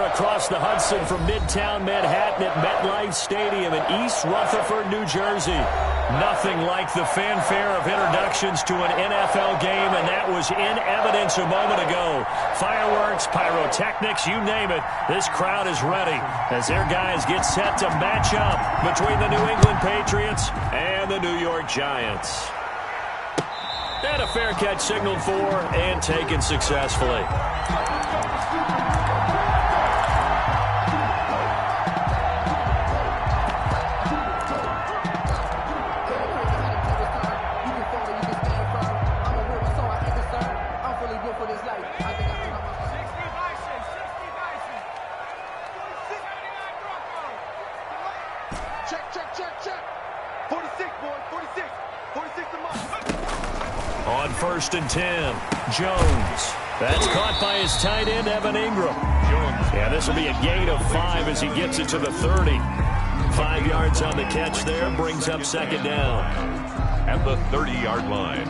here across the Hudson from Midtown Manhattan at MetLife Stadium in East Rutherford, New Jersey. Nothing like the fanfare of introductions to an NFL game, and that was in evidence a moment ago. Fireworks, pyrotechnics, you name it. This crowd is ready as their guys get set to match up between the New England Patriots and the New York Giants. And a fair catch signaled for and taken successfully. On 1st and 10, Jones. That's caught by his tight end, Evan Ingram. Yeah, this will be a gain of 5 as he gets it to the 30. 5 yards on the catch there, brings up 2nd down. At the 30-yard line.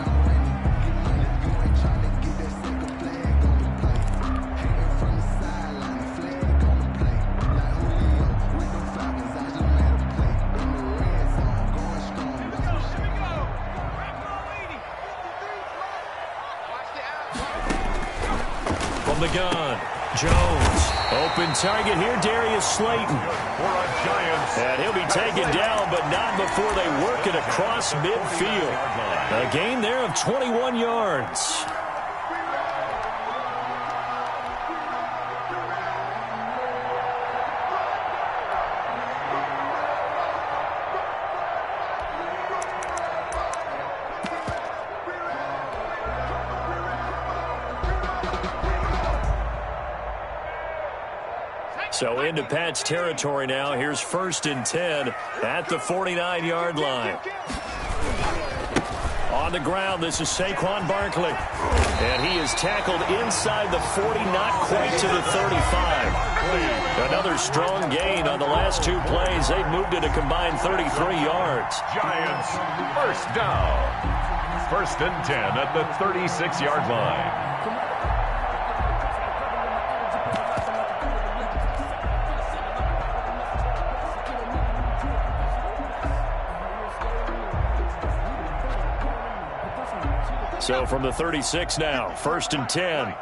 The gun. Jones. Open target here, Darius Slayton. For a Giants. And he'll be taken down, but not before they work it across midfield. A gain there of 21 yards. So into Pat's territory now. Here's 1st and 10 at the 49-yard line. On the ground, this is Saquon Barkley. And he is tackled inside the 40, not quite to the 35. Another strong gain on the last 2 plays. They've moved it a combined 33 yards. Giants, first down. 1st and 10 at the 36-yard line. So from the 36 now, 1st and 10.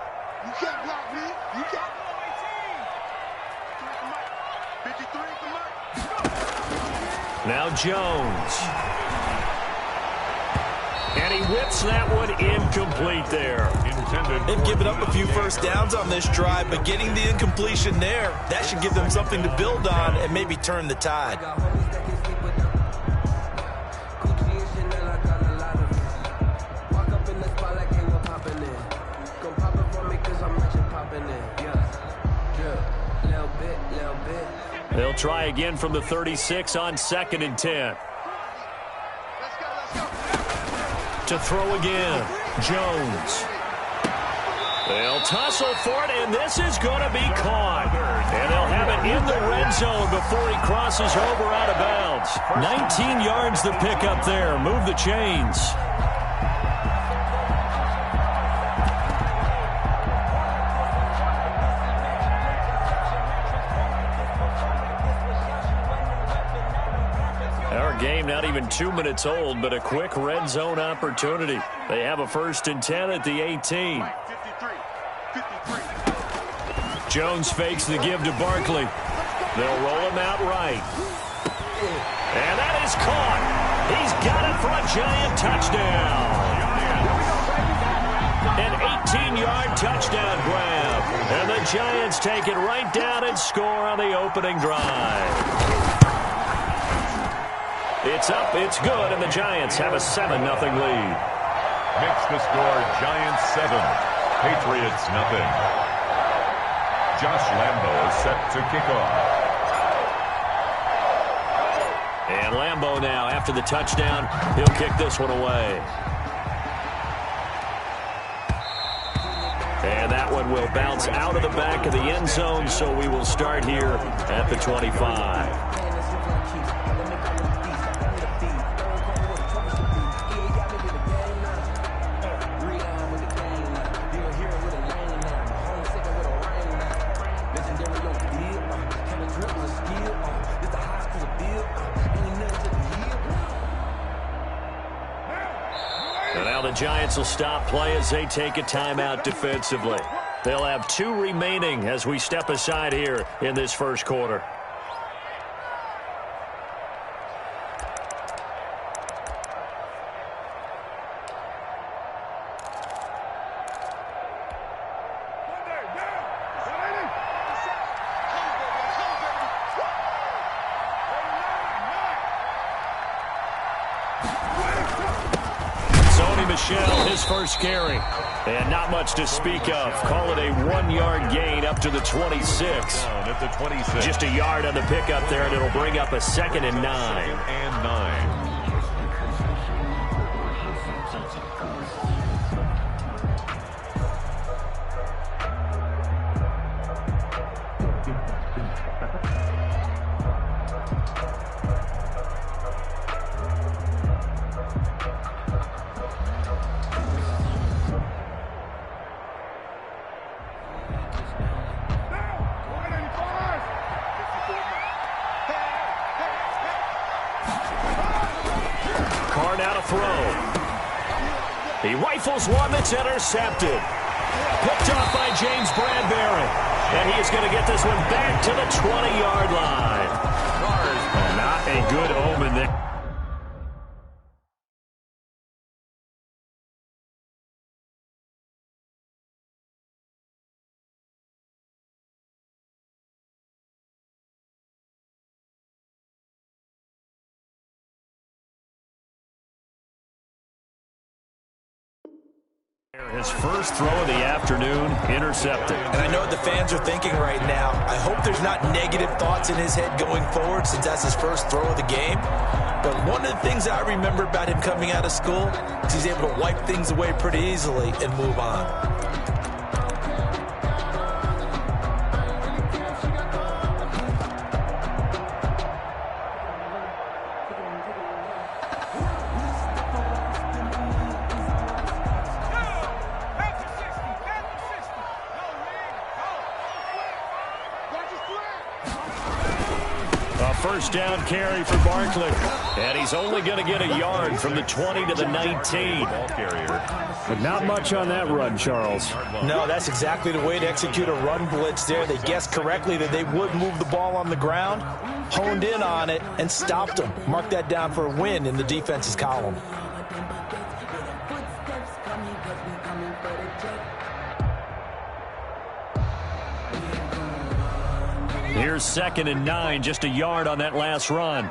Now Jones. And he whips that one incomplete there. They've given up a few first downs on this drive, but getting the incompletion there, that should give them something to build on and maybe turn the tide. They'll try again from the 36 on 2nd and 10. To throw again, Jones. They'll tussle for it, and this is going to be caught. And they'll have it in the red zone before he crosses over out of bounds. 19 yards the pickup there. Move the chains. Game not even 2 minutes old, but a quick red zone opportunity. They have a 1st and 10 at the 18. Jones fakes the give to Barkley. They'll roll him out right. And that is caught. He's got it for a Giant touchdown. An 18-yard touchdown grab. And the Giants take it right down and score on the opening drive. It's up, it's good, and the Giants have a 7-0 lead. Makes the score Giants 7, Patriots 0. Josh Lambo is set to kick off. And Lambo now, after the touchdown, he'll kick this one away. And that one will bounce out of the back of the end zone, so we will start here at the 25. the Giants will stop play as they take a timeout defensively. They'll have 2 remaining as we step aside here in this first quarter. His first carry. And not much to speak of. Call it a 1-yard gain up to the 26. At the 26. Just a yard on the pickup there, and it'll bring up a 2nd and 9. 2nd and 9. He rifles one that's intercepted. Picked off by James Bradbury. And he is going to get this one back to the 20-yard line. Not a good omen there. His first throw of the afternoon, intercepted. And I know what the fans are thinking right now. I hope there's not negative thoughts in his head going forward since that's his first throw of the game. But one of the things I remember about him coming out of school is he's able to wipe things away pretty easily and move on. First down carry for Barkley. And he's only going to get a yard from the 20 to the 19. Ball carrier. But not much on that run, Charles. No, that's exactly the way to execute a run blitz there. They guessed correctly that they would move the ball on the ground, honed in on it, and stopped them. Mark that down for a win in the defense's column. Here's 2nd and 9, just a yard on that last run.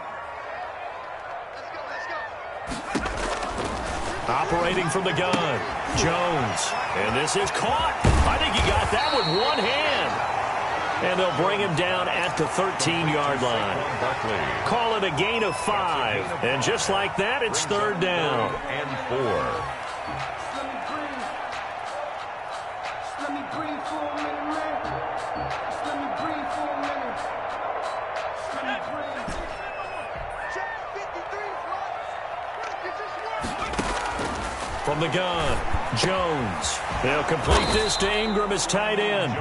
Operating from the gun, Jones. And this is caught. I think he got that with one hand. And they'll bring him down at the 13-yard line. Call it a gain of 5. And just like that, it's 3rd down. And 4. From the gun, Jones. They'll complete this to Ingram as tight end.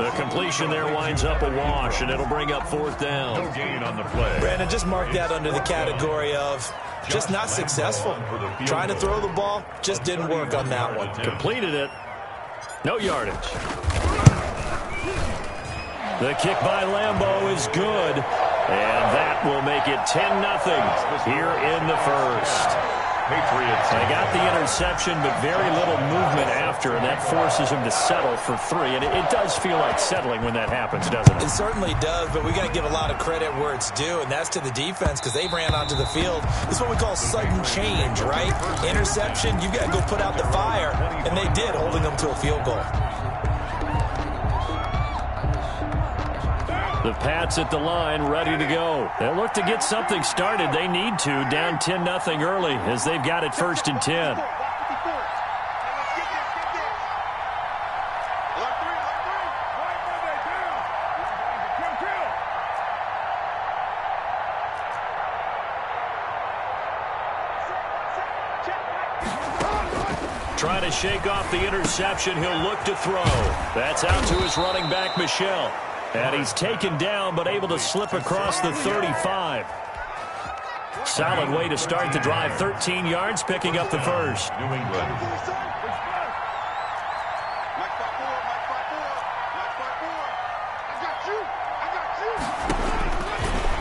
The completion there winds up a wash, and it'll bring up 4th down. No gain on the play. Brandon, just mark that under the category of just not successful. Trying to throw the ball, just didn't work on that one. Completed it. No yardage. The kick by Lambeau is good, and that will make it 10-0 here in the first. Patriots. They got the interception, but very little movement after, and that forces him to settle for 3. And it does feel like settling when that happens, doesn't it? It certainly does, but we got to give a lot of credit where it's due, and that's to the defense because they ran onto the field. This is what we call sudden change, right? Interception, you've got to go put out the fire, and they did, holding them to a field goal. The Pats at the line, ready to go. They'll look to get something started. They need to, down 10-0 early, as they've got it 1st and 10. Trying to shake off the interception. He'll look to throw. That's out to his running back, Michel. And he's taken down, but able to slip across the 35. Solid way to start the drive. 13 yards, picking up the first. New England.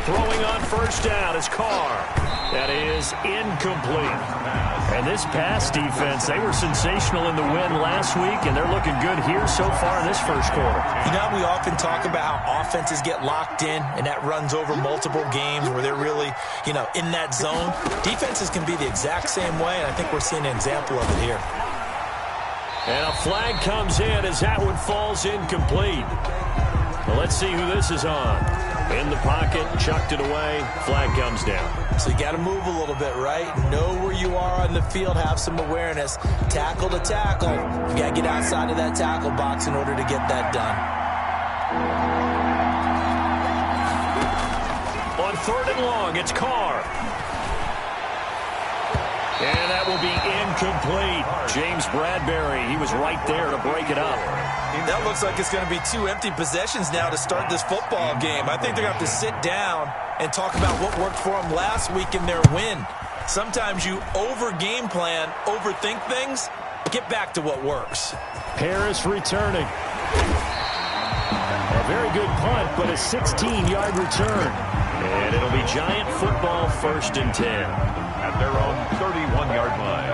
Throwing on first down is Carr. That is incomplete. And this pass defense, they were sensational in the win last week, and they're looking good here so far in this first quarter. You know, we often talk about how offenses get locked in, and that runs over multiple games where they're really, in that zone. Defenses can be the exact same way, and I think we're seeing an example of it here. And a flag comes in as that one falls incomplete. Well, let's see who this is on. In the pocket, chucked it away, flag comes down. So you got to move a little bit, right? Know where you are on the field, have some awareness. Tackle to tackle. You got to get outside of that tackle box in order to get that done. On 3rd and long, it's Carr. And that will be incomplete. James Bradbury, he was right there to break it up. That looks like it's going to be 2 empty possessions now to start this football game. I think they're going to have to sit down and talk about what worked for them last week in their win. Sometimes you over-game plan, overthink things. Get back to what works. Harris returning. A very good punt, but a 16-yard return. And it'll be Giant football 1st and 10. At their own 31-yard line.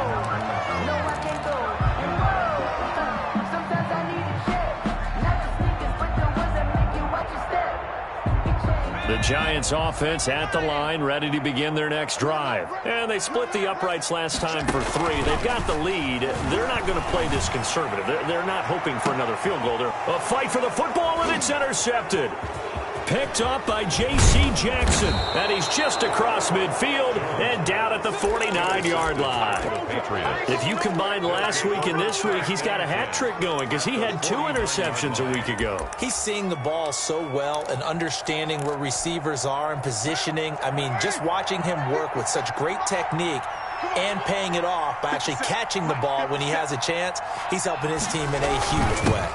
The Giants offense at the line, ready to begin their next drive. And they split the uprights last time for 3. They've got the lead. They're not going to play this conservative. They're not hoping for another field goal. They're a fight for the football, and it's intercepted. Picked up by J.C. Jackson. And he's just across midfield and down at the 49-yard line. If you combine last week and this week, he's got a hat trick going because he had 2 interceptions a week ago. He's seeing the ball so well and understanding where receivers are and positioning. I mean, just watching him work with such great technique and paying it off by actually catching the ball when he has a chance, he's helping his team in a huge way.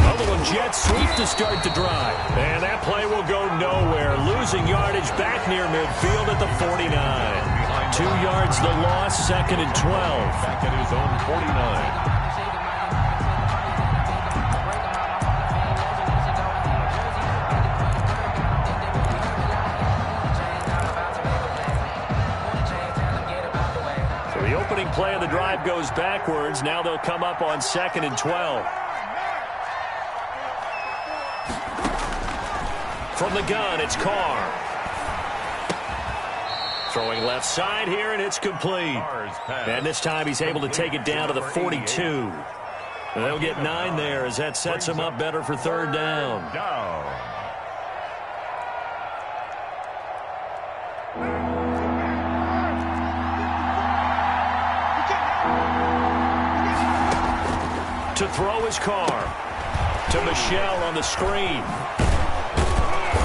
A little jet sweep to start the drive. And that play will go nowhere. Losing yardage back near midfield at the 49. 2 yards the loss, 2nd and 12. Back at his own 49. So the opening play of the drive goes backwards. Now they'll come up on 2nd and 12. From the gun, it's Carr. Throwing left side here, and it's complete. And this time he's able to take it down to the 42. And they'll get 9 there as that sets him up better for 3rd down. To throw is Carr. To Michelle on the screen.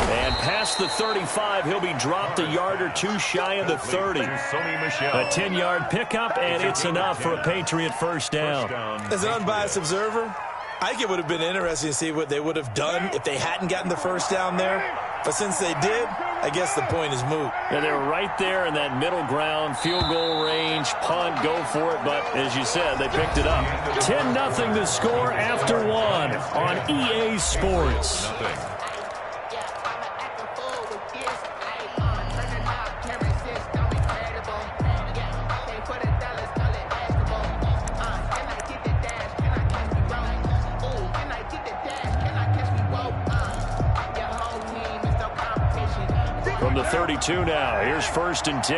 And past the 35, he'll be dropped a yard or 2 shy of the 30. A 10-yard pickup, and it's enough for a Patriot 1st down. As an unbiased observer, I think it would have been interesting to see what they would have done if they hadn't gotten the 1st down there. But since they did, I guess the point is moot. And they were right there in that middle ground, field goal range, punt, go for it. But as you said, they picked it up. 10-0 the score after 1 on EA Sports. From the 32 now, here's 1st and 10.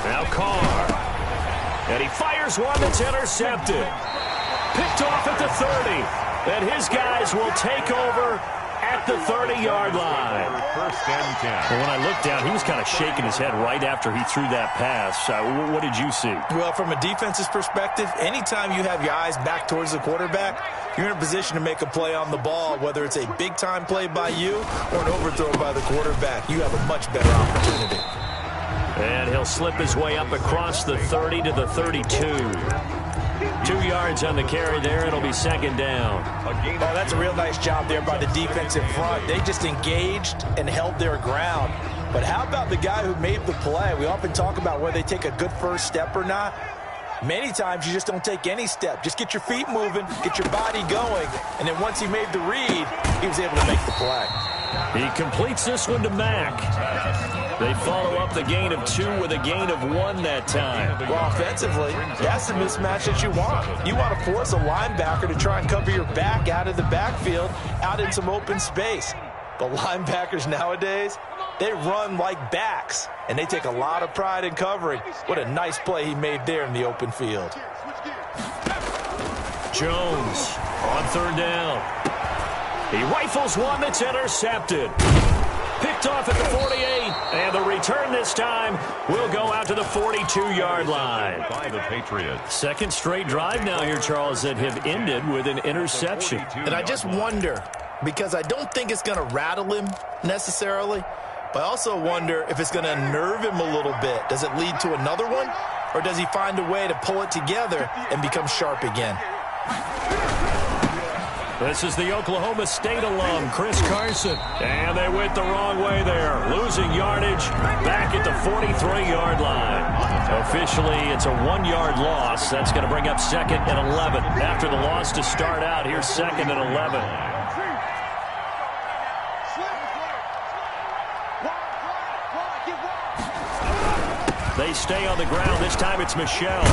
Now Carr. And he fires one that's intercepted. Picked off at the 30. And his guys will take over at the 30-yard line. First and 10. Well, when I looked down, he was kind of shaking his head right after he threw that pass. What did you see? Well, from a defense's perspective, anytime you have your eyes back towards the quarterback, you're in a position to make a play on the ball, whether it's a big-time play by you or an overthrow by the quarterback. You have a much better opportunity. And he'll slip his way up across the 30 to the 32. 2 yards on the carry there. It'll be second down. Oh, that's a real nice job there by the defensive front. They just engaged and held their ground. But how about the guy who made the play? We often talk about whether they take a good first step or not. Many times you just don't take any step. Just get your feet moving, get your body going, and then once he made the read, he was able to make the play. He completes this one to Mack. They follow up the gain of 2 with a gain of 1 that time. Well, offensively, that's the mismatch that you want. You want to force a linebacker to try and cover your back out of the backfield, out in some open space. The linebackers nowadays, they run like backs, and they take a lot of pride in covering. What a nice play he made there in the open field. Jones on third down. He rifles one that's intercepted. Picked off at the 48, and the return this time will go out to the 42-yard line. By the Patriots. Second straight drive now here, Charles, that have ended with an interception. And I just wonder, because I don't think it's going to rattle him necessarily, but I also wonder if it's going to unnerve him a little bit. Does it lead to another one, or does he find a way to pull it together and become sharp again? This is the Oklahoma State alum, Chris Carson. And they went the wrong way there. Losing yardage back at the 43-yard line. Officially, it's a 1-yard loss. That's going to bring up second and 11. After the loss to start out, here's second and 11. They stay on the ground. This time it's Michel.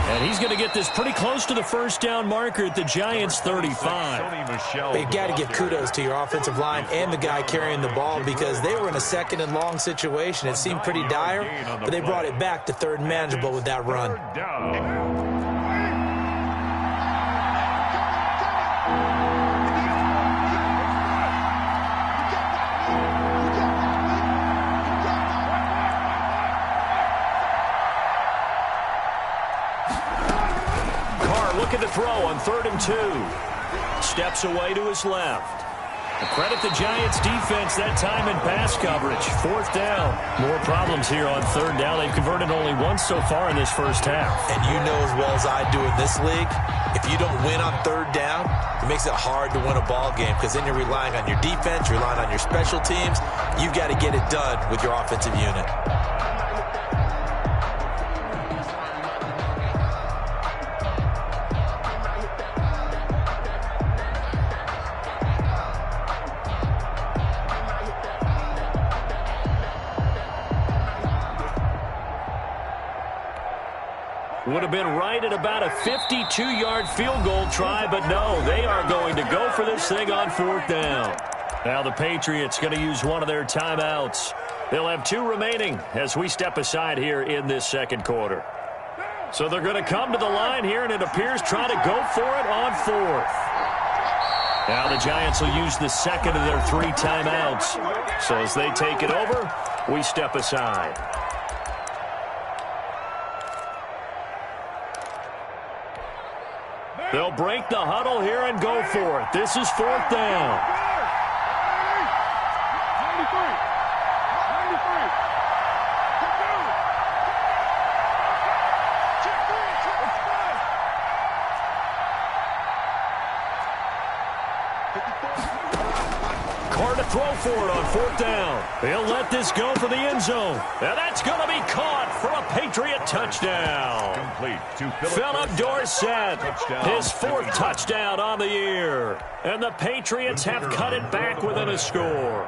And he's going to get this pretty close to the first down marker at the Giants' 35. But you've got to give kudos to your offensive line and the guy carrying the ball, because they were in a second and long situation. It seemed pretty dire, but they brought it back to third and manageable with that run. Looking to throw on 3rd and 2. Steps away to his left. Credit the Giants defense that time in pass coverage. 4th down. More problems here on 3rd down. They've converted only once so far in this first half. And you know as well as I do in this league, if you don't win on 3rd down, it makes it hard to win a ball game, because then you're relying on your defense, you're relying on your special teams. You've got to get it done with your offensive unit. Would have been right at about a 52-yard field goal try, but no, they are going to go for this thing on 4th down. Now the Patriots going to use one of their timeouts. They'll have 2 remaining as we step aside here in this second quarter. So they're going to come to the line here, and it appears try to go for it on 4th. Now the Giants will use the second of their 3 timeouts. So as they take it over, we step aside. They'll break the huddle here and go for it. This is 4th down. 93. Carr to throw for it on 4th down. He'll let this go for the end zone. And that's going to be caught for a Patriot touchdown. Complete to Philip Dorsett, his 4th touchdown on the year. And the Patriots have cut it back within a score.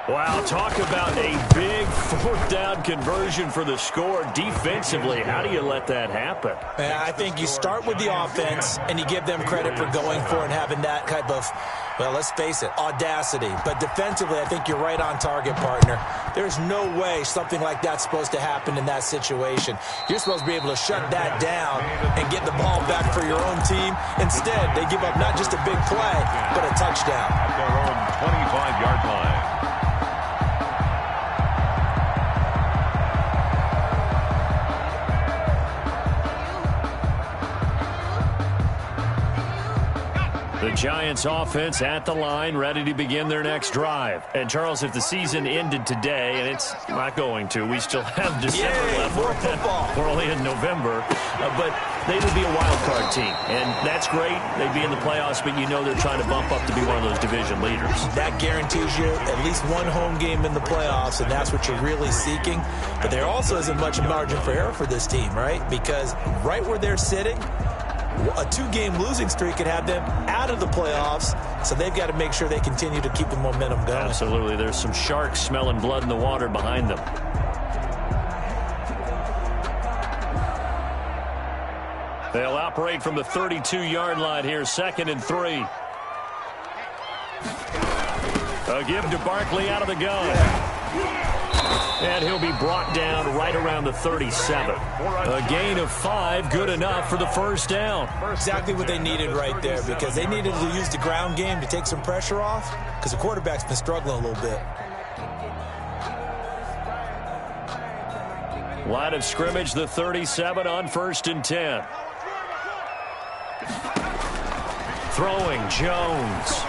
Wow, talk about a big 4th down conversion for the score. Defensively, how do you let that happen? I think you start with the offense, and you give them credit for going for it and having that type of Well, let's face it, audacity. But defensively, I think you're right on target, partner. There's no way something like that's supposed to happen in that situation. You're supposed to be able to shut that down and get the ball back for your own team. Instead, they give up not just a big play, but a touchdown. At their own 25-yard line. The Giants offense at the line, ready to begin their next drive. And, Charles, if the season ended today, and it's not going to, we still have December left. More football. We're only in November. But they would be a wild card team. And that's great. They'd be in the playoffs, but you know they're trying to bump up to be one of those division leaders. That guarantees you at least one home game in the playoffs, and that's what you're really seeking. But there also isn't much margin for error for this team, right? Because right where they're sitting, a 2-game losing streak could have them out of the playoffs, so they've got to make sure they continue to keep the momentum going. Absolutely. There's some sharks smelling blood in the water behind them. They'll operate from the 32-yard line here, 2nd and 3. A give to Barkley out of the gun. And he'll be brought down right around the 37. A gain of 5, good enough for the first down. Exactly what they needed right there, because they needed to use the ground game to take some pressure off, because the quarterback's been struggling a little bit. Line of scrimmage, the 37 on 1st and 10. Throwing, Jones.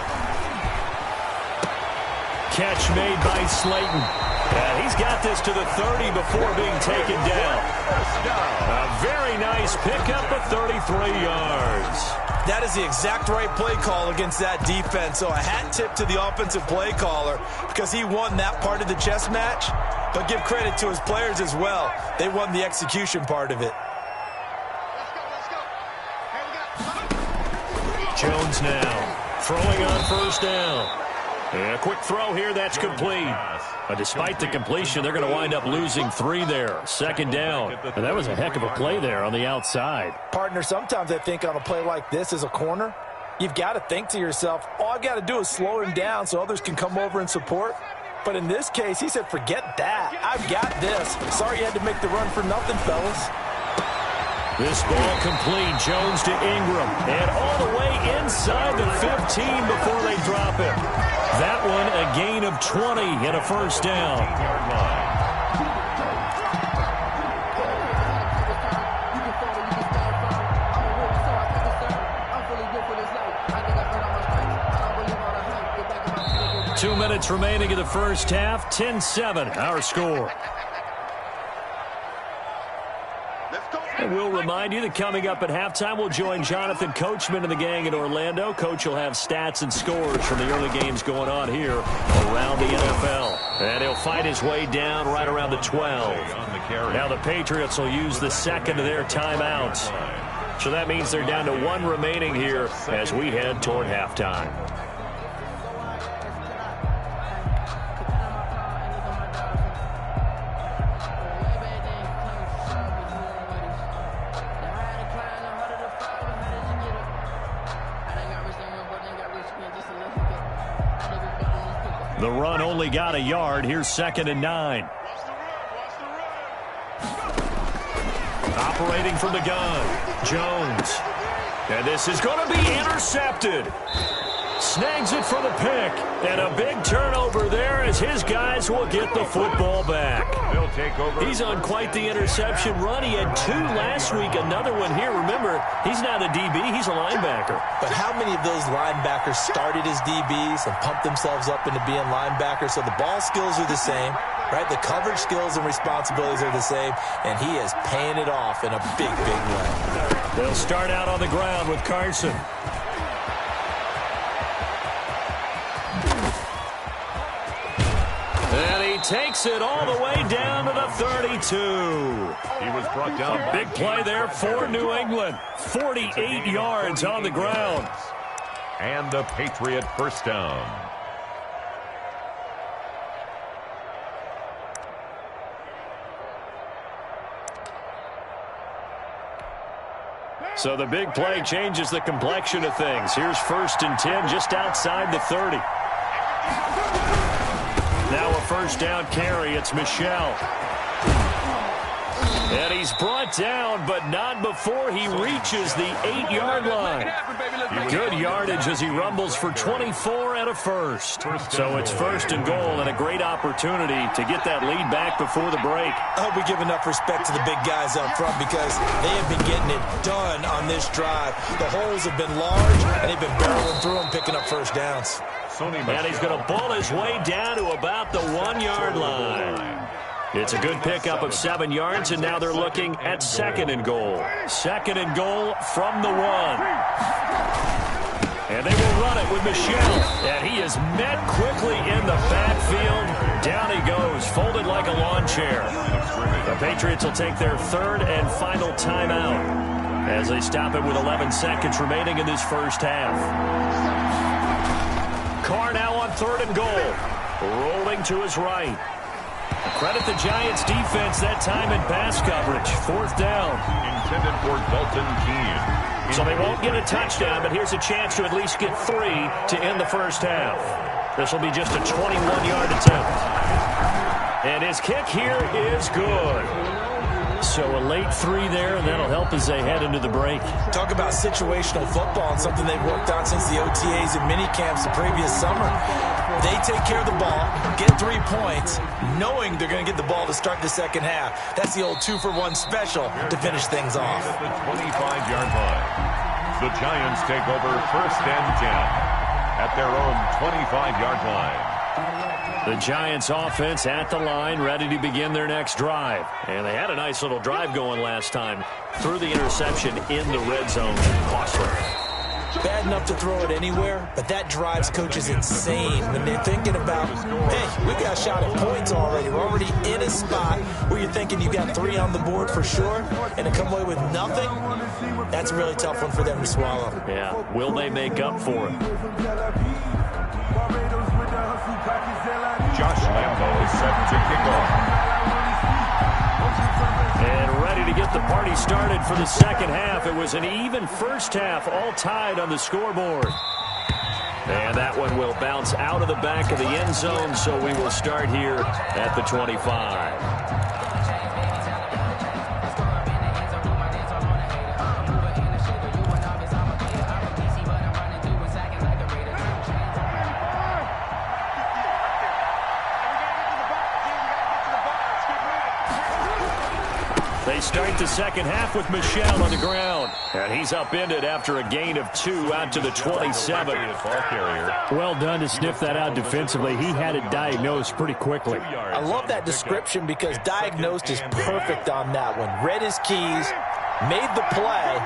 Catch made by Slayton. And he's got this to the 30 before being taken down. A very nice pickup of 33 yards. That is the exact right play call against that defense. So a hat tip to the offensive play caller, because he won that part of the chess match. But give credit to his players as well. They won the execution part of it. Jones now throwing on 1st down. And a quick throw here, that's complete. But despite the completion, they're going to wind up losing 3 there. 2nd down. And that was a heck of a play there on the outside. Partner, sometimes I think on a play like this as a corner, you've got to think to yourself, all I've got to do is slow him down so others can come over and support. But in this case, he said, forget that. I've got this. Sorry you had to make the run for nothing, fellas. This ball complete. Jones to Ingram. And all the way inside the 15 before they drop it. That one a gain of 20 and a first down. Two minutes remaining in the first half. 10-7, our score. And we'll remind you that coming up at halftime, we'll join Jonathan Coachman and the gang in Orlando. Coach will have stats and scores from the early games going on here around the NFL. And he'll fight his way down right around the 12. Now the Patriots will use the second of their timeouts. So that means they're down to 1 remaining here as we head toward halftime. The run only got a yard. Here's 2nd and 9. Operating from the gun, Jones. And this is going to be intercepted. Snags it for the pick. And a big turnover there as his guys will get the football back. They'll take over. He's on quite the interception run. He had 2 last week, another one here. Remember, he's not a DB, he's a linebacker. But how many of those linebackers started as DBs and pumped themselves up into being linebackers? So the ball skills are the same, right? The coverage skills and responsibilities are the same, and he is paying it off in a big, big way. They'll start out on the ground with Carson. And he takes it all the way down to the 32. He was brought down. A big play there for New England. 48 yards on the ground. And a Patriot first down. So the big play changes the complexion of things. Here's 1st and 10 just outside the 30. Now a first down carry. It's Michel. And he's brought down, but not before he reaches the 8-yard line. Good yardage as he rumbles for 24 and a first. So it's 1st and goal and a great opportunity to get that lead back before the break. I hope we give enough respect to the big guys up front because they have been getting it done on this drive. The holes have been large, and they've been barreling through them, picking up first downs. And he's going to bull his way down to about the 1-yard line. It's a good pickup of 7 yards, and now they're looking at 2nd and goal. 2nd and goal from the 1. And they will run it with Michel. And he is met quickly in the backfield. Down he goes, folded like a lawn chair. The Patriots will take their 3rd and final timeout as they stop it with 11 seconds remaining in this first half. Carr now on 3rd and goal. Rolling to his right. Credit the Giants defense that time in pass coverage. 4th down. Intended for Dalton Keene. So they won't get a touchdown, but here's a chance to at least get 3 to end the first half. This will be just a 21-yard attempt. And his kick here is good. So a late 3 there, and that'll help as they head into the break. Talk about situational football and something they've worked on since the OTAs and mini camps the previous summer. They take care of the ball, get 3 points, knowing they're going to get the ball to start the second half. That's the old 2-for-1 special to finish things off. At the 25-yard line, the Giants take over 1st and 10 at their own 25-yard line. The Giants offense at the line, ready to begin their next drive. And they had a nice little drive going last time. Threw the interception in the red zone. Costly. Bad enough to throw it anywhere, but that drives coaches insane when they're thinking about, hey, we got a shot at points already. We're already in a spot where you're thinking you got 3 on the board for sure, and to come away with nothing, that's a really tough one for them to swallow. Yeah, will they make up for it? Josh Lambo is set to kick off. And ready to get the party started for the second half. It was an even first half, all tied on the scoreboard. And that one will bounce out of the back of the end zone, so we will start here at the 25. They start the second half with Michel on the ground. And he's upended after a gain of 2 out to the 27. Well done to sniff that out defensively. He had it diagnosed pretty quickly. I love that description because diagnosed is perfect on that one. Read his keys, made the play,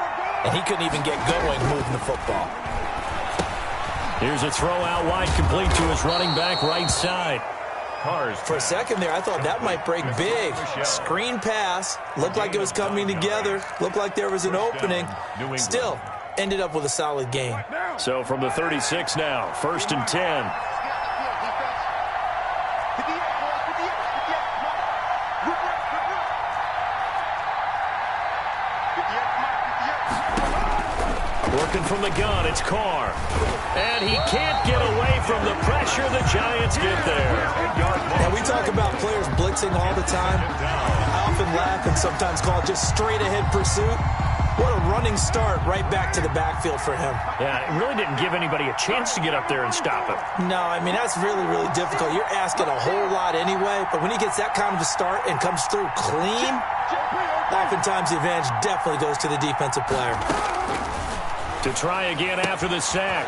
and he couldn't even get going moving the football. Here's a throw out wide, complete to his running back right side. For a second there, I thought that might break big. Screen pass. Looked like it was coming together. Looked like there was an opening. Still, ended up with a solid game. So from the 36 now, 1st and 10. Working from the gun, it's Carr. And he can't get away from the pressure. The Giants get there. And we talk about players blitzing all the time. I often laugh and sometimes call it just straight-ahead pursuit. What a running start right back to the backfield for him. Yeah, it really didn't give anybody a chance to get up there and stop him. No, I mean, that's really, really difficult. You're asking a whole lot anyway, but when he gets that kind of a start and comes through clean, oftentimes the advantage definitely goes to the defensive player. To try again after the sack.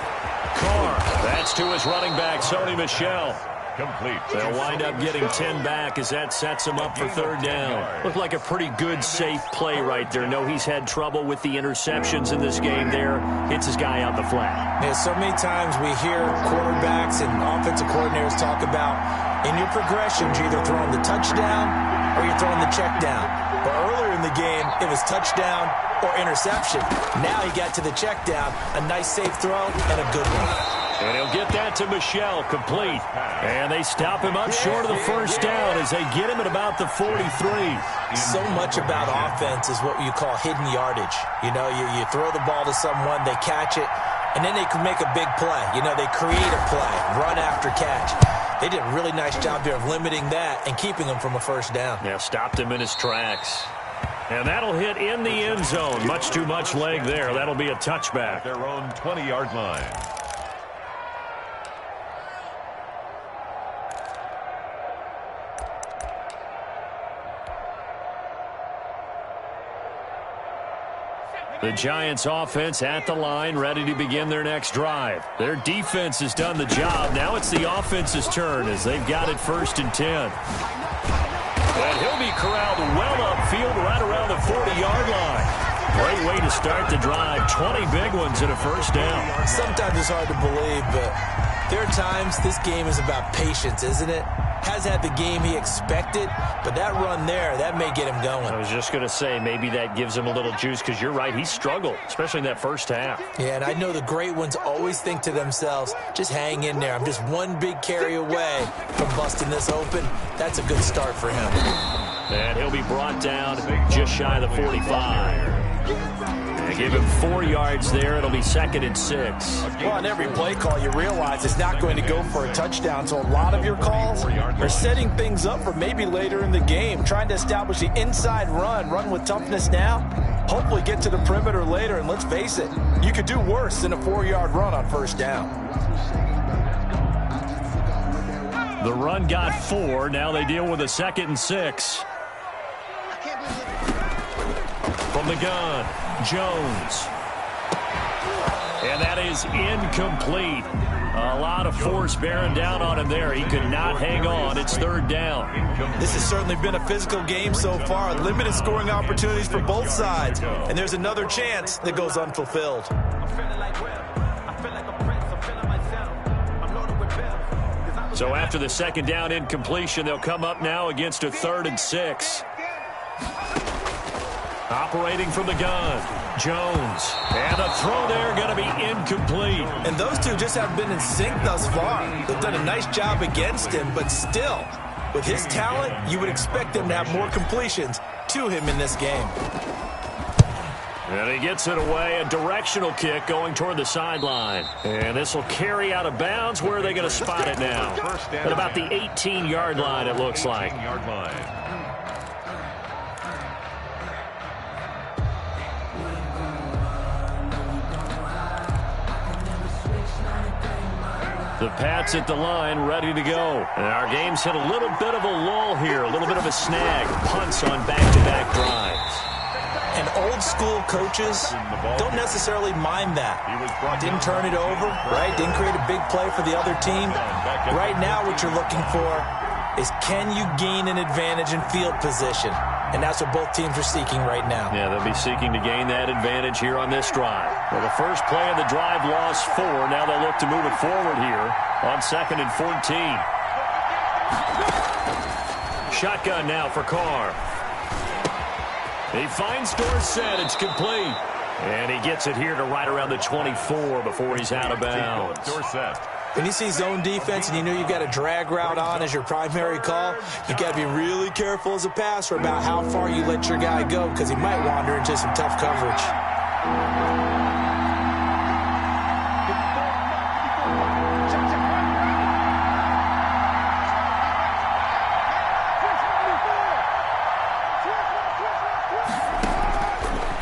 Carr, that's to his running back, Sony Michel. Complete. They'll wind up getting 10 back as that sets him up for 3rd down. Looked like a pretty good, safe play right there. No, he's had trouble with the interceptions in this game there. Hits his guy out the flat. Yeah, so many times we hear quarterbacks and offensive coordinators talk about in your progressions, you're either throwing the touchdown or you're throwing the check down. But earlier in the game, it was touchdown or interception. Now he got to the check down, a nice safe throw and a good one. And he'll They'll get that to Michel, complete. And they stop him up short of the first down as they get him at about the 43. So much about offense is what you call hidden yardage. You know, you throw the ball to someone, they catch it, and then they can make a big play. You know, they create a play, run after catch. They did a really nice job there of limiting that and keeping him from a first down. Yeah, stopped him in his tracks. And that'll hit in the end zone. Much too much leg there. That'll be a touchback. At their own 20-yard line. The Giants offense at the line, ready to begin their next drive. Their defense has done the job. Now it's the offense's turn as they've got it 1st and 10. And he'll be corralled well upfield right around the 40-yard line. Great way to start the drive. 20 big ones and a first down. Sometimes it's hard to believe, but there are times this game is about patience, isn't it? Has had the game he expected, but that run there, that may get him going. I was just going to say, maybe that gives him a little juice because you're right, he struggled, especially in that first half. Yeah, and I know the great ones always think to themselves, just hang in there. I'm just one big carry away from busting this open. That's a good start for him. And he'll be brought down just shy of the 45. They give him 4 yards there. It'll be 2nd and 6. Well, on every play call, you realize it's not going to go for a touchdown. So a lot of your calls are setting things up for maybe later in the game, trying to establish the inside run with toughness now, hopefully get to the perimeter later. And let's face it, you could do worse than a 4-yard run on first down. The run got 4. Now they deal with a 2nd and 6. From the gun, Jones. And that is incomplete. A lot of force bearing down on him there. He could not hang on. It's 3rd down. This has certainly been a physical game so far. Limited scoring opportunities for both sides. And there's another chance that goes unfulfilled. So after the 2nd down incompletion, they'll come up now against a 3rd and 6. Operating from the gun, Jones. And a throw there going to be incomplete. And those two just haven't been in sync thus far. They've done a nice job against him, but still, with his talent, you would expect him to have more completions to him in this game. And he gets it away, a directional kick going toward the sideline. And this will carry out of bounds. Where are they going to spot it now? At about the 18-yard line, it looks like. The Pats at the line, ready to go. And our game's hit a little bit of a lull here, a little bit of a snag. Punts on back-to-back drives. And old-school coaches don't necessarily mind that. Didn't turn it over, right? Didn't create a big play for the other team. Right now what you're looking for is can you gain an advantage in field position? And that's what both teams are seeking right now. Yeah, they'll be seeking to gain that advantage here on this drive. Well, the first play of the drive lost 4. Now they'll look to move it forward here on 2nd and 14. Shotgun now for Carr. He finds Dorsett. It's complete. And he gets it here to right around the 24 before he's out of bounds. Dorsett. When you see zone defense and you know you've got a drag route on as your primary call, you've got to be really careful as a passer about how far you let your guy go because he might wander into some tough coverage.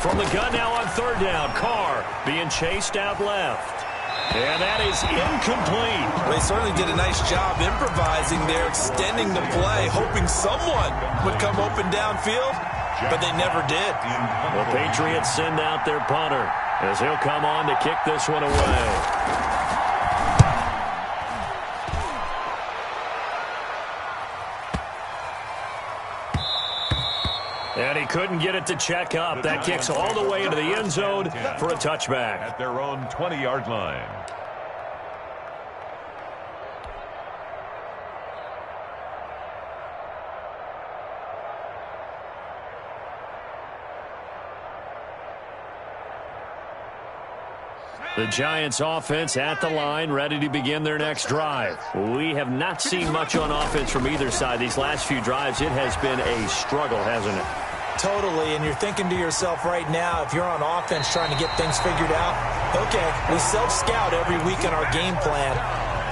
From the gun now on 3rd down, Carr being chased out left. And that is incomplete. They certainly did a nice job improvising there, extending the play, hoping someone would come open downfield, but they never did. The Patriots send out their punter as he'll come on to kick this one away. And he couldn't get it to check up. That kicks all the way into the end zone for a touchback. At their own 20-yard line. The Giants offense at the line, ready to begin their next drive. We have not seen much on offense from either side. These last few drives, it has been a struggle, hasn't it? Totally, and you're thinking to yourself right now, if you're on offense trying to get things figured out, okay, we self-scout every week in our game plan.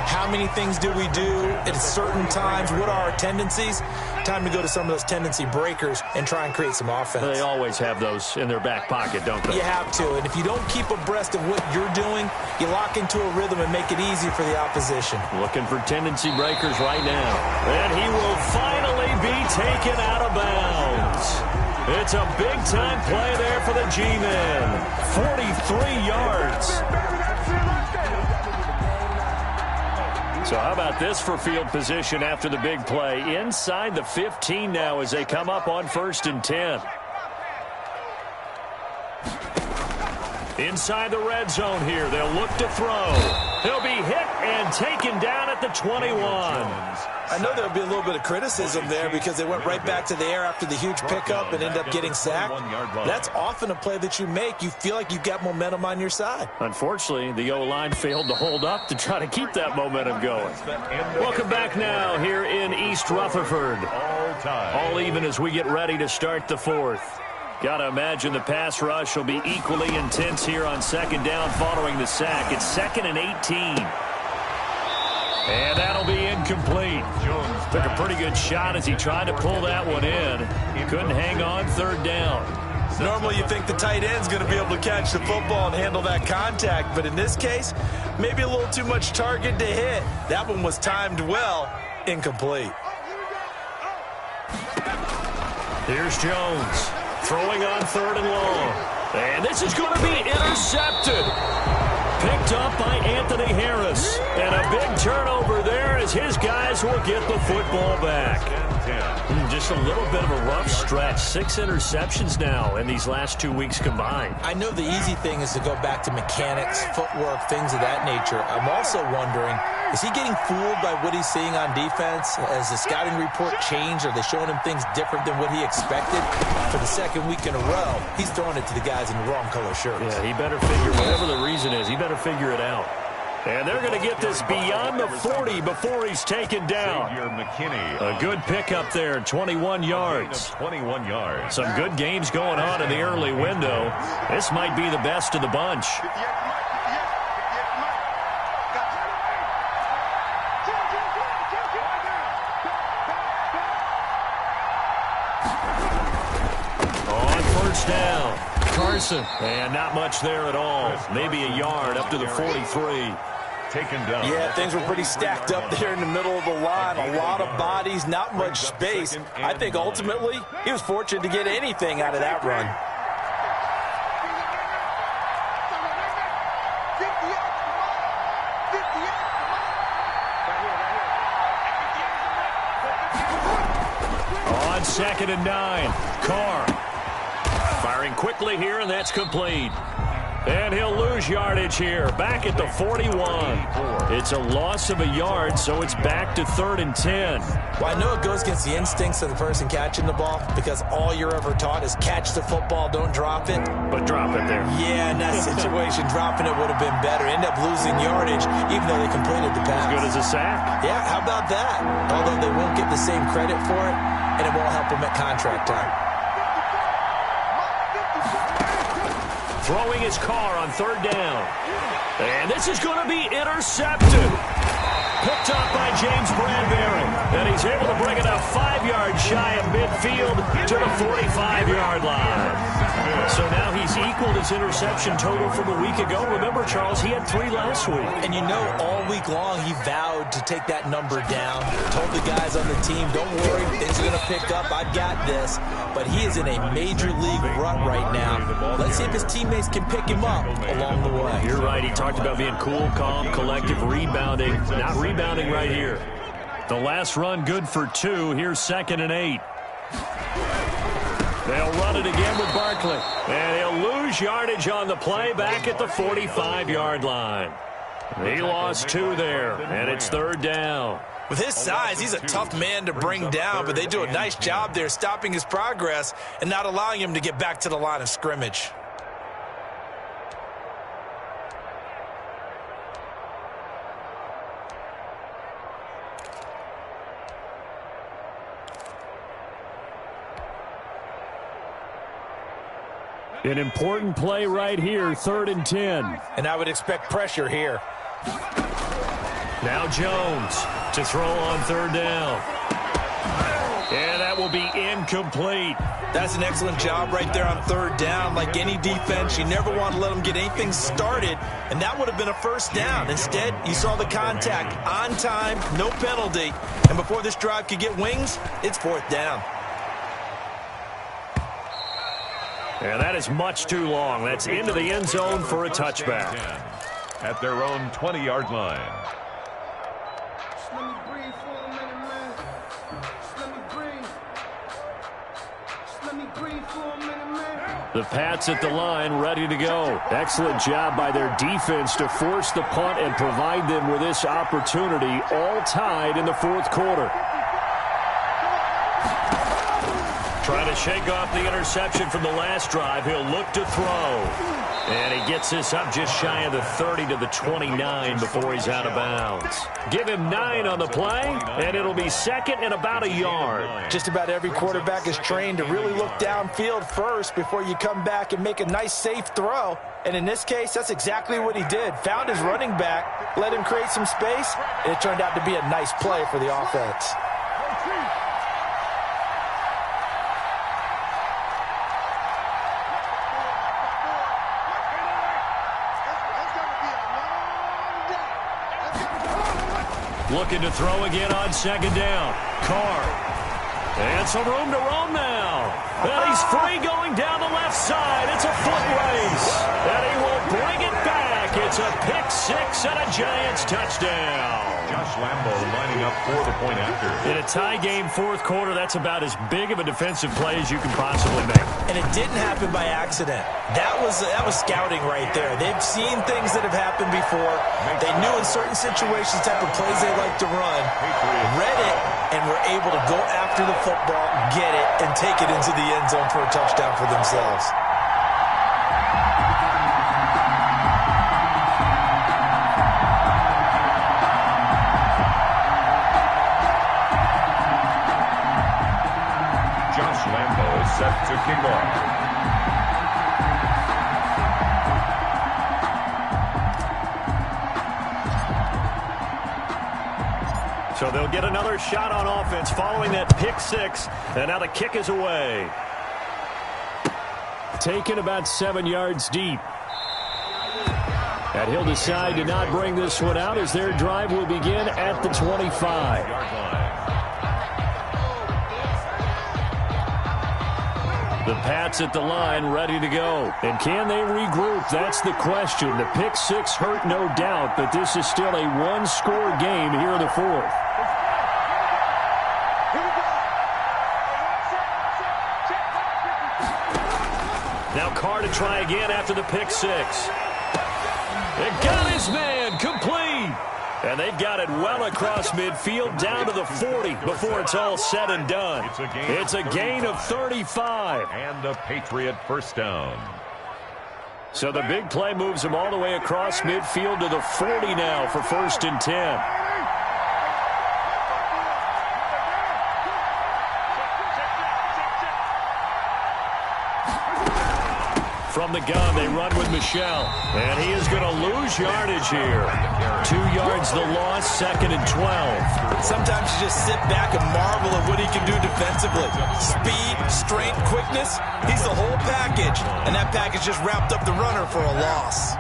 How many things do we do at certain times? What are our tendencies? Time to go to some of those tendency breakers and try and create some offense. They always have those in their back pocket, don't they? You have to, and if you don't keep abreast of what you're doing, you lock into a rhythm and make it easy for the opposition. Looking for tendency breakers right now. And he will finally be taken out of bounds. It's a big-time play there for the G-Men. 43 yards. So how about this for field position after the big play? Inside the 15 now as they come up on 1st and 10. Inside the red zone here. They'll look to throw. He'll be hit and taken down at the 21. I know there'll be a little bit of criticism there because they went right back to the air after the huge pickup and end up getting sacked. That's often a play that you make. You feel like you've got momentum on your side. Unfortunately, the O-line failed to hold up to try to keep that momentum going. Welcome back now here in East Rutherford. All even as we get ready to start the 4th. Got to imagine the pass rush will be equally intense here on 2nd down following the sack. It's 2nd and 18. And that'll be incomplete. Took a pretty good shot as he tried to pull that one in. Couldn't hang on 3rd down. Normally you think the tight end's going to be able to catch the football and handle that contact, but in this case, maybe a little too much target to hit. That one was timed well, incomplete. Here's Jones. Throwing on 3rd and long. And this is going to be intercepted. Picked up by Anthony Harris. And a big turnover there as his guys will get the football back. Just a little bit of a rough stretch. 6 interceptions now in these last 2 weeks combined. I know the easy thing is to go back to mechanics, footwork, things of that nature. I'm also wondering, is he getting fooled by what he's seeing on defense? Has the scouting report changed? Are they showing him things different than what he expected? For the 2nd week in a row, he's throwing it to the guys in the wrong color shirts. Yeah, he better figure, whatever the reason is, he better figure it out. And they're going to get this beyond the 40 before he's taken down. A good pickup there, 21 yards. 21 yards. Some good games going on in the early window. This might be the best of the bunch. On 1st down, Carson. And not much there at all. Maybe a yard up to the 43. Taken down. Yeah, things were pretty stacked up there in the middle of the line. A lot of bodies, not much space. I think ultimately he was fortunate to get anything out of that run. On 2nd and 9, Carr. Firing quickly here, and that's complete. And he'll lose yardage here, back at the 41. It's a loss of a yard, so it's back to 3rd and 10. Well, I know it goes against the instincts of the person catching the ball because all you're ever taught is catch the football, don't drop it. But drop it there. Yeah, in that situation, dropping it would have been better. End up losing yardage, even though they completed the pass. As good as a sack. Yeah, how about that? Although they won't get the same credit for it, and it won't help them at contract time. Throwing his car on 3rd down. And this is going to be intercepted. Picked up by James Bradbury. And he's able to bring it up 5 yards shy of midfield to the 45-yard line. So now he's equaled his interception total from a week ago. Remember, Charles, he had 3 last week. And you know, all week long he vowed to take that number down. Told the guys on the team, don't worry, things are going to pick up. I've got this. But he is in a major league rut right now. Let's see if his teammates can pick him up along the way. You're right. He talked about being cool, calm, collective, rebounding. Not rebounding right here. The last run good for 2. Here's 2nd and 8. They'll run it again with Barkley. And he'll lose yardage on the play back at the 45-yard line. He lost 2 there, and it's 3rd down. With his size, he's a tough man to bring down, but they do a nice job there stopping his progress and not allowing him to get back to the line of scrimmage. An important play right here, 3rd and 10. And I would expect pressure here. Now Jones to throw on 3rd down. And that will be incomplete. That's an excellent job right there on 3rd down. Like any defense, you never want to let them get anything started, and that would have been a 1st down. Instead, you saw the contact on time, no penalty, and before this drive could get wings, it's 4th down. And that is much too long. That's into the end zone for a touchback. At their own 20-yard line. The Pats at the line, ready to go. Excellent job by their defense to force the punt and provide them with this opportunity, all tied in the 4th quarter. Trying to shake off the interception from the last drive. He'll look to throw. And he gets this up just shy of the 30 to the 29 before he's out of bounds. Give him 9 on the play, and it'll be 2nd and about a yard. Just about every quarterback is trained to really look downfield first before you come back and make a nice, safe throw. And in this case, that's exactly what he did. Found his running back, let him create some space, and it turned out to be a nice play for the offense. Looking to throw again on 2nd down. Carr. And some room to roam now. And he's free going down the left side. It's a foot race. And he will bring it back. It's a pick 6 and a Giants touchdown. Josh Lambo lining up for the point after. In a tie game 4th quarter, that's about as big of a defensive play as you can possibly make. And it didn't happen by accident. That was scouting right there. They've seen things that have happened before. They knew in certain situations the type of plays they like to run, read it, and were able to go after the football, get it, and take it into the end zone for a touchdown for themselves. Set to kick off. So they'll get another shot on offense following that pick 6, and now the kick is away. Taken about 7 yards deep. And he'll decide to not bring this one out as their drive will begin at the 25. The Pats at the line, ready to go. And can they regroup? That's the question. The pick 6 hurt, no doubt, but this is still a one-score game here in the 4th. Now Carr to try again after the pick 6. It got his man, complete. And they've got it well across midfield down to the 40 before it's all said and done. It's a gain of 35. And a Patriot 1st down. So the big play moves them all the way across midfield to the 40 now for 1st and 10. From the gun, they run with Michel. And he is going to lose yardage here. 2 yards the loss, 2nd and 12. Sometimes you just sit back and marvel at what he can do defensively. Speed, strength, quickness, he's the whole package. And that package just wrapped up the runner for a loss.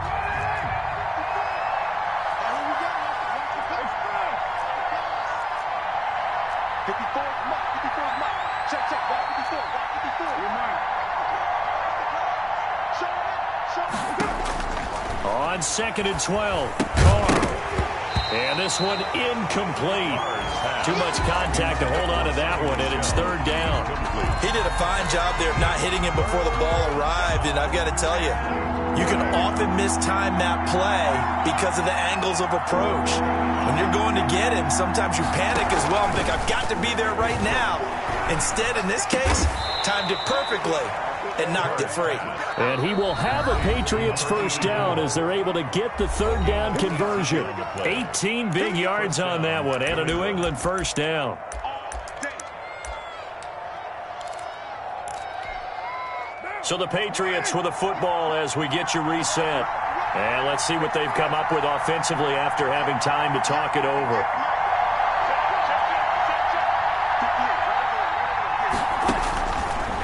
On 2nd and 12, Carr. And this one incomplete. Too much contact to hold on to that one, and it's 3rd down. He did a fine job there of not hitting him before the ball arrived, and I've got to tell you, you can often mistime that play because of the angles of approach. When you're going to get him, sometimes you panic as well and think, I've got to be there right now. Instead, in this case, timed it perfectly and knocked it free. And he will have a Patriots 1st down as they're able to get the 3rd down conversion. 18 big yards on that one and a New England 1st down. So the Patriots with a football as we get you reset. And let's see what they've come up with offensively after having time to talk it over.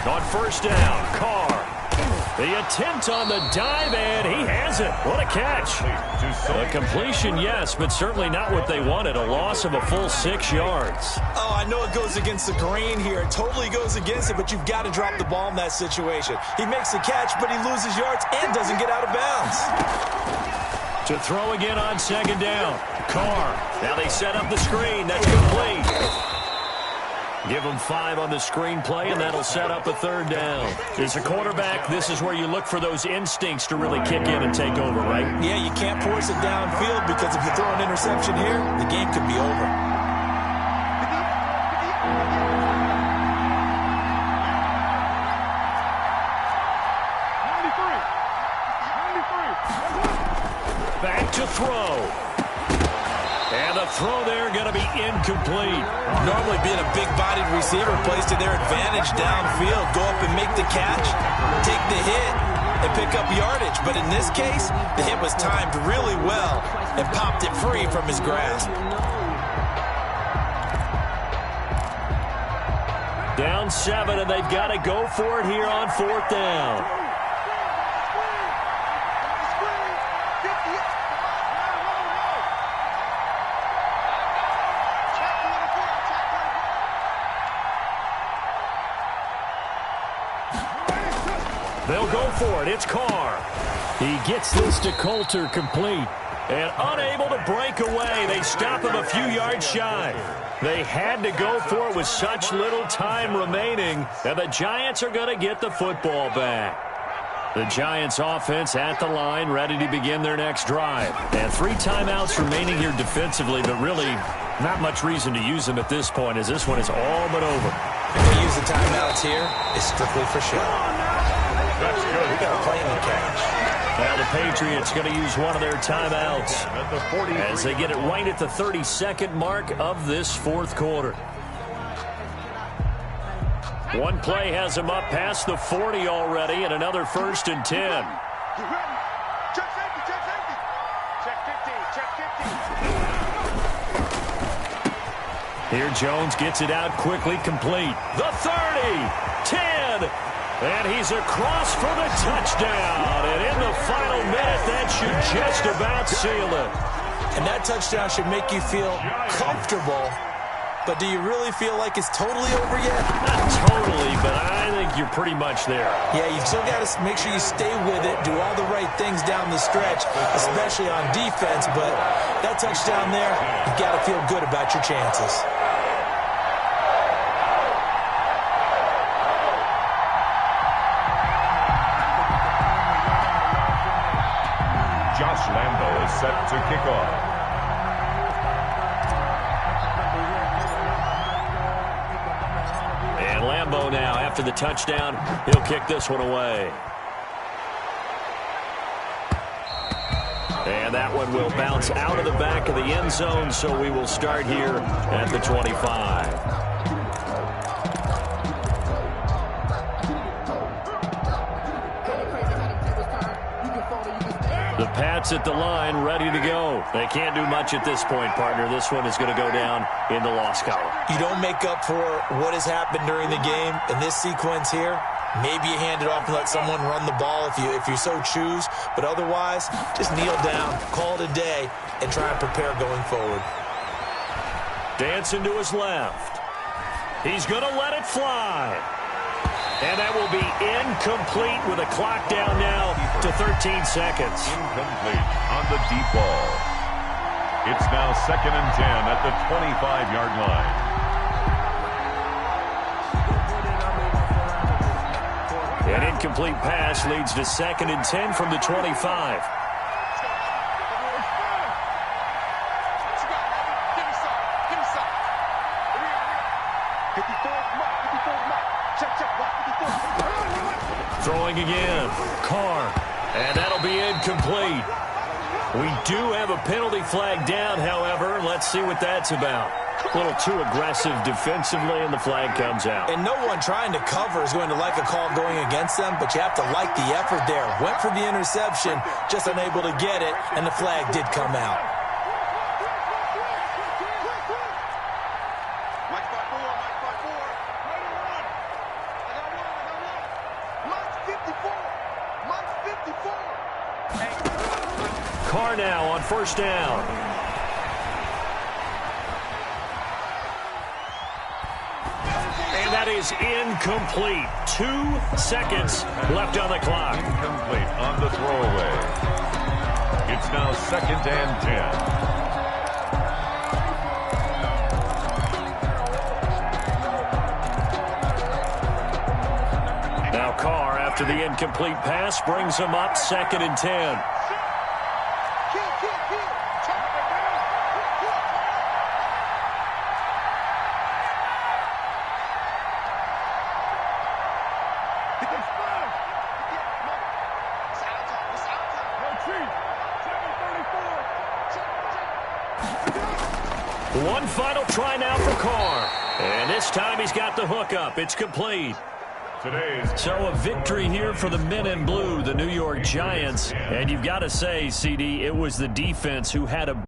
On first down, Carr. The attempt on the dive, and he has it. What a catch. A completion, yes, but certainly not what they wanted. A loss of a full 6 yards. Oh, I know it goes against the grain here. It totally goes against it, but you've got to drop the ball in that situation. He makes the catch, but he loses yards and doesn't get out of bounds. To throw again on second down. Carr. Now they set up the screen. That's complete. Give them 5 on the screenplay, and that'll set up a third down. As a quarterback, this is where you look for those instincts to really kick in and take over, right? Yeah, you can't force it downfield because if you throw an interception here, the game could be over. Back to throw. And the throw there going to be incomplete. Normally being a big-bodied receiver plays to their advantage downfield. Go up and make the catch, take the hit, and pick up yardage. But in this case, the hit was timed really well and popped it free from his grasp. Down 7, and they've got to go for it here on fourth down. They'll go for it. It's Carr. He gets this to Coulter complete. And unable to break away. They stop him a few yards shy. They had to go for it with such little time remaining. And the Giants are going to get the football back. The Giants offense at the line, ready to begin their next drive. And 3 timeouts remaining here defensively, but really not much reason to use them at this point, as this one is all but over. If they use the timeouts here, it's strictly for show. That's good. We got a play in the catch. Now the Patriots going to use one of their timeouts as they get it right at the 32nd mark of this fourth quarter. One play has them up past the 40 already, and another 1st and 10. Check safety, check safety. Check 15, check 15. Here Jones gets it out quickly, complete. The 30, 10, and he's across for the touchdown. And in the final minute, that should just about seal it. And that touchdown should make you feel comfortable. But do you really feel like it's totally over yet? Not totally, but I think you're pretty much there. Yeah, you've still got to make sure you stay with it, do all the right things down the stretch, especially on defense. But that touchdown there, you've got to feel good about your chances. Josh Lambo is set to kick off. And Lambo now, after the touchdown, he'll kick this one away. And that one will bounce out of the back of the end zone, so we will start here at the 25. The Pats at the line, ready to go. They can't do much at this point, partner. This one is going to go down in the loss column. You don't make up for what has happened during the game in this sequence here. Maybe you hand it off and let someone run the ball if you so choose. But otherwise, just kneel down, call it a day, and try and prepare going forward. Dancing to his left. He's going to let it fly. And that will be incomplete with a clock down now to 13 seconds. Incomplete on the deep ball. It's now 2nd and 10 at the 25-yard line. An incomplete pass leads to 2nd and 10 from the 25. Throwing again. Carr. And that'll be incomplete. We do have a penalty flag down, however. Let's see what that's about. A little too aggressive defensively, and the flag comes out. And no one trying to cover is going to like a call going against them, but you have to like the effort there. Went for the interception, just unable to get it, and the flag did come out. Carr now on first down. And that is incomplete. 2 seconds left on the clock. Incomplete on the throwaway. It's now 2nd and 10. Now Carr, after the incomplete pass, brings him up 2nd and 10. One final try now for Carr. And this time he's got the hook up. It's complete. So a victory here for the men in blue, the New York Giants. And you've got to say, CD, it was the defense who had a